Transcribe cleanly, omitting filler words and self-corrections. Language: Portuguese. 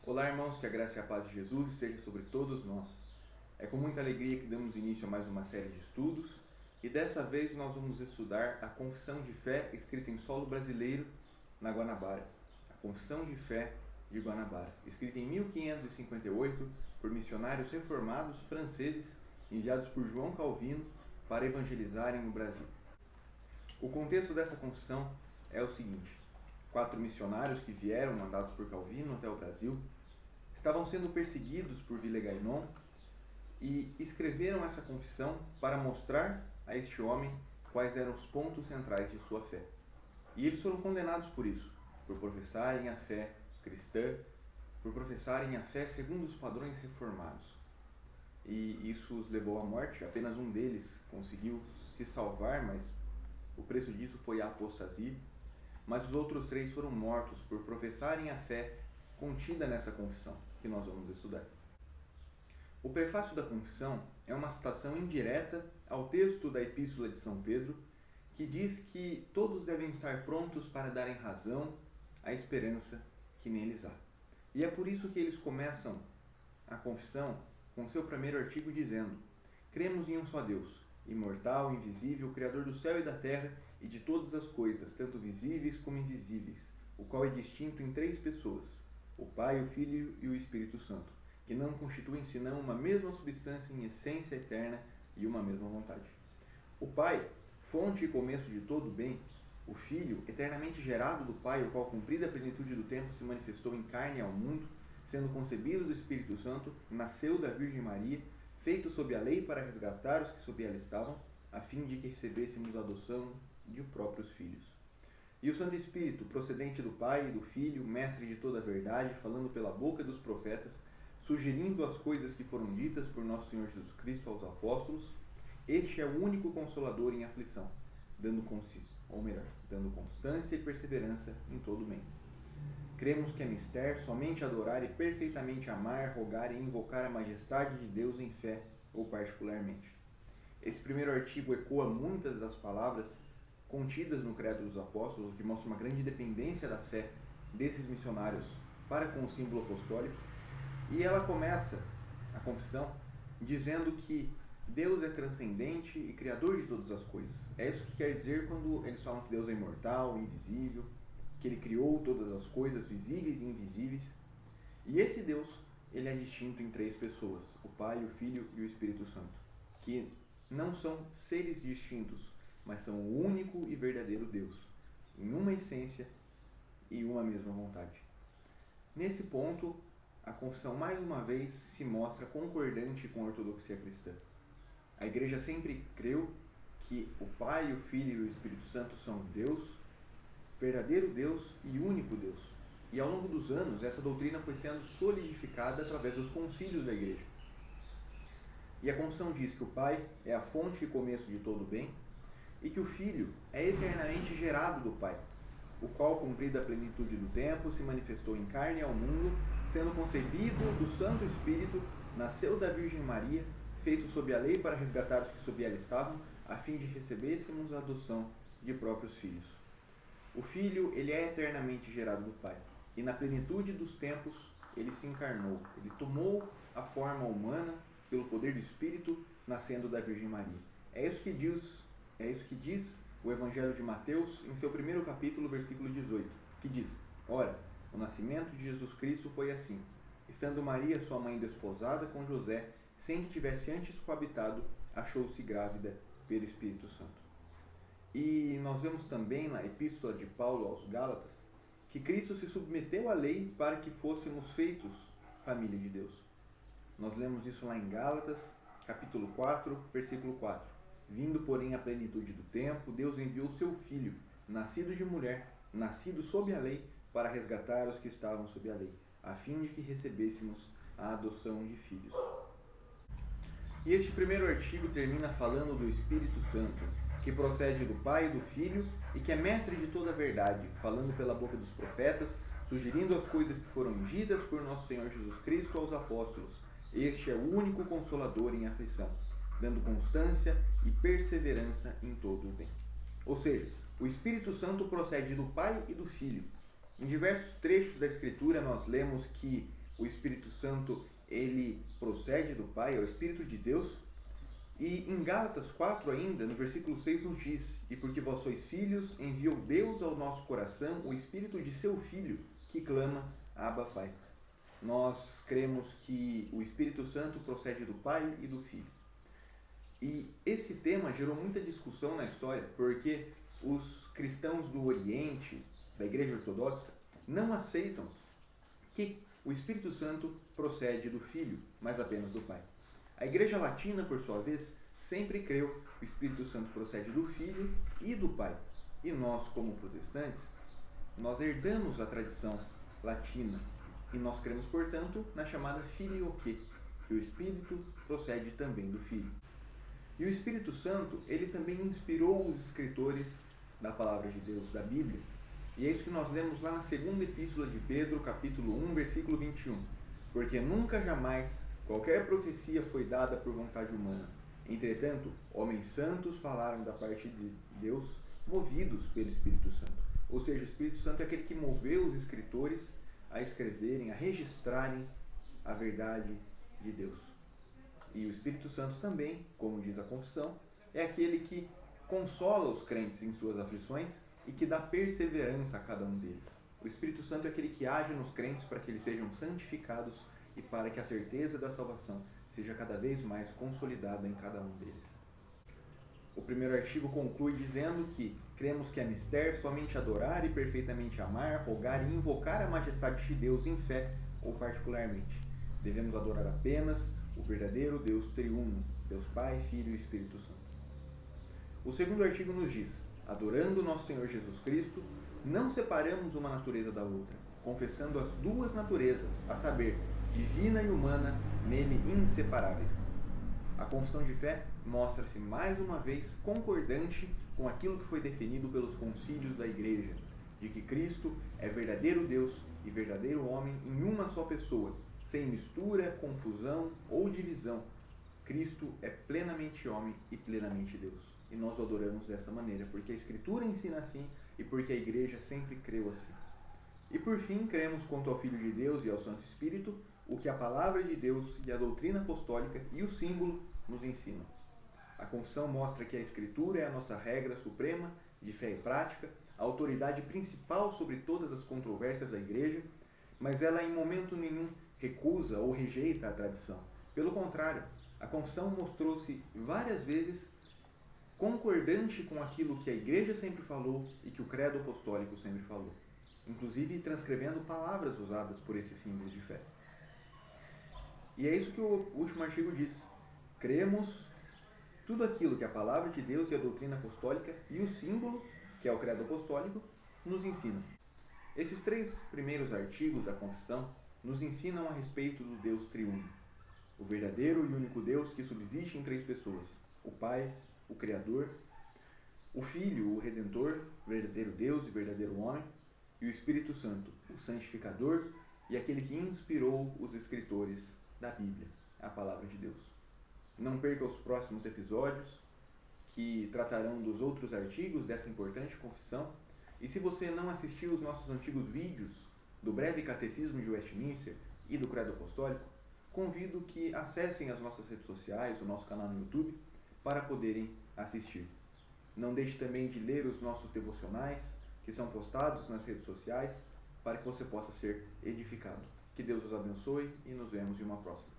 Olá, irmãos, que a graça e a paz de Jesus esteja sobre todos nós. É com muita alegria que damos início a mais uma série de estudos e dessa vez nós vamos estudar a Confissão de Fé escrita em solo brasileiro na Guanabara. A Confissão de Fé de Guanabara, escrita em 1558 por missionários reformados franceses enviados por João Calvino para evangelizarem no Brasil. O contexto dessa confissão é o seguinte: 4 missionários que vieram, mandados por Calvino até o Brasil, estavam sendo perseguidos por Villegaignon e escreveram essa confissão para mostrar a este homem quais eram os pontos centrais de sua fé. E eles foram condenados por isso, por professarem a fé cristã, por professarem a fé segundo os padrões reformados. E isso os levou à morte. Apenas um deles conseguiu se salvar, mas o preço disso foi a apostasia. Mas os outros 3 foram mortos por professarem a fé contida nessa confissão, que nós vamos estudar. O prefácio da confissão é uma citação indireta ao texto da Epístola de São Pedro, que diz que todos devem estar prontos para darem razão à esperança que neles há. E é por isso que eles começam a confissão com seu primeiro artigo dizendo: cremos em um só Deus, imortal, invisível, Criador do céu e da terra e de todas as coisas, tanto visíveis como invisíveis, o qual é distinto em 3 pessoas, o Pai, o Filho e o Espírito Santo, que não constituem senão uma mesma substância em essência eterna e uma mesma vontade. O Pai, fonte e começo de todo bem, o Filho, eternamente gerado do Pai, o qual, cumprida a plenitude do tempo, se manifestou em carne ao mundo, sendo concebido do Espírito Santo, nasceu da Virgem Maria, feito sob a lei para resgatar os que sob ela estavam, a fim de que recebêssemos a adoção de próprios filhos. E o Santo Espírito, procedente do Pai e do Filho, mestre de toda a verdade, falando pela boca dos profetas, sugerindo as coisas que foram ditas por nosso Senhor Jesus Cristo aos apóstolos, este é o único consolador em aflição, dando constância e perseverança em todo o bem. Cremos que é mister somente adorar e perfeitamente amar, rogar e invocar a majestade de Deus em fé ou particularmente. Esse primeiro artigo ecoa muitas das palavras contidas no Credo dos Apóstolos, o que mostra uma grande dependência da fé desses missionários para com o símbolo apostólico. E ela começa a confissão dizendo que Deus é transcendente e criador de todas as coisas. É isso que quer dizer quando eles falam que Deus é imortal, invisível, que Ele criou todas as coisas, visíveis e invisíveis. E esse Deus, Ele é distinto em 3 pessoas, o Pai, o Filho e o Espírito Santo, que não são seres distintos, mas são o único e verdadeiro Deus, em uma essência e uma mesma vontade. Nesse ponto, a confissão mais uma vez se mostra concordante com a ortodoxia cristã. A Igreja sempre creu que o Pai, o Filho e o Espírito Santo são Deus, verdadeiro Deus e único Deus. E ao longo dos anos, essa doutrina foi sendo solidificada através dos concílios da Igreja. E a confissão diz que o Pai é a fonte e começo de todo o bem, e que o Filho é eternamente gerado do Pai, o qual, cumprida a plenitude do tempo, se manifestou em carne ao mundo, sendo concebido do Santo Espírito, nasceu da Virgem Maria, feito sob a lei para resgatar os que sob ela estavam, a fim de recebêssemos a adoção de próprios filhos. O Filho, ele é eternamente gerado do Pai, e na plenitude dos tempos, ele se encarnou, ele tomou a forma humana pelo poder do Espírito, nascendo da Virgem Maria. É isso que diz o Evangelho de Mateus em seu primeiro capítulo, versículo 18, que diz: ora, o nascimento de Jesus Cristo foi assim, estando Maria, sua mãe, desposada com José, sem que tivesse antes coabitado, achou-se grávida pelo Espírito Santo. E nós vemos também na Epístola de Paulo aos Gálatas que Cristo se submeteu à lei para que fôssemos feitos família de Deus. Nós lemos isso lá em Gálatas, capítulo 4, versículo 4. Vindo, porém, à plenitude do tempo, Deus enviou seu Filho, nascido de mulher, nascido sob a lei, para resgatar os que estavam sob a lei, a fim de que recebêssemos a adoção de filhos. E este primeiro artigo termina falando do Espírito Santo, que procede do Pai e do Filho e que é mestre de toda a verdade, falando pela boca dos profetas, sugerindo as coisas que foram ditas por nosso Senhor Jesus Cristo aos apóstolos. Este é o único consolador em aflição, dando constância e perseverança em todo o bem. Ou seja, o Espírito Santo procede do Pai e do Filho. Em diversos trechos da Escritura nós lemos que o Espírito Santo ele procede do Pai, é o Espírito de Deus. E em Gálatas 4 ainda, no versículo 6 nos diz: e porque vós sois filhos, enviou Deus ao nosso coração o Espírito de seu Filho, que clama, Abba, Pai. Nós cremos que o Espírito Santo procede do Pai e do Filho. E esse tema gerou muita discussão na história, porque os cristãos do Oriente, da Igreja Ortodoxa, não aceitam que o Espírito Santo procede do Filho, mas apenas do Pai. A Igreja Latina, por sua vez, sempre creu que o Espírito Santo procede do Filho e do Pai. E nós, como protestantes, nós herdamos a tradição latina e nós cremos, portanto, na chamada filioque, que o Espírito procede também do Filho. E o Espírito Santo, ele também inspirou os escritores da Palavra de Deus, da Bíblia. E é isso que nós lemos lá na segunda epístola de Pedro, capítulo 1, versículo 21. Porque nunca jamais qualquer profecia foi dada por vontade humana. Entretanto, homens santos falaram da parte de Deus, movidos pelo Espírito Santo. Ou seja, o Espírito Santo é aquele que moveu os escritores a escreverem, a registrarem a verdade de Deus. E o Espírito Santo também, como diz a confissão, é aquele que consola os crentes em suas aflições e que dá perseverança a cada um deles. O Espírito Santo é aquele que age nos crentes para que eles sejam santificados e para que a certeza da salvação seja cada vez mais consolidada em cada um deles. O primeiro artigo conclui dizendo que cremos que é mister somente adorar e perfeitamente amar, rogar e invocar a majestade de Deus em fé ou particularmente. Devemos adorar apenas o verdadeiro Deus triuno, Deus Pai, Filho e Espírito Santo. O segundo artigo nos diz: adorando nosso Senhor Jesus Cristo, não separamos uma natureza da outra, confessando as duas naturezas, a saber, divina e humana, nele inseparáveis. A confissão de fé mostra-se mais uma vez concordante com aquilo que foi definido pelos concílios da Igreja, de que Cristo é verdadeiro Deus e verdadeiro homem em uma só pessoa, sem mistura, confusão ou divisão. Cristo é plenamente homem e plenamente Deus. E nós o adoramos dessa maneira, porque a Escritura ensina assim e porque a Igreja sempre creu assim. E por fim, cremos quanto ao Filho de Deus e ao Santo Espírito, o que a Palavra de Deus e a doutrina apostólica e o símbolo nos ensinam. A confissão mostra que a Escritura é a nossa regra suprema de fé e prática, a autoridade principal sobre todas as controvérsias da Igreja, mas ela em momento nenhum recusa ou rejeita a tradição. Pelo contrário, a confissão mostrou-se várias vezes concordante com aquilo que a Igreja sempre falou e que o credo apostólico sempre falou, inclusive transcrevendo palavras usadas por esse símbolo de fé. E é isso que o último artigo diz. Cremos tudo aquilo que a Palavra de Deus e a doutrina apostólica e o símbolo, que é o credo apostólico, nos ensinam. Esses três primeiros artigos da confissão nos ensinam a respeito do Deus triuno, o verdadeiro e único Deus que subsiste em três pessoas: o Pai, o Criador, o Filho, o Redentor, verdadeiro Deus e verdadeiro homem, e o Espírito Santo, o santificador e aquele que inspirou os escritores da Bíblia, a Palavra de Deus. Não perca os próximos episódios que tratarão dos outros artigos dessa importante confissão. E se você não assistiu os nossos antigos vídeos do Breve Catecismo de Westminster e do Credo Apostólico, convido que acessem as nossas redes sociais, o nosso canal no YouTube, para poderem assistir. Não deixe também de ler os nossos devocionais, que são postados nas redes sociais, para que você possa ser edificado. Que Deus os abençoe e nos vemos em uma próxima.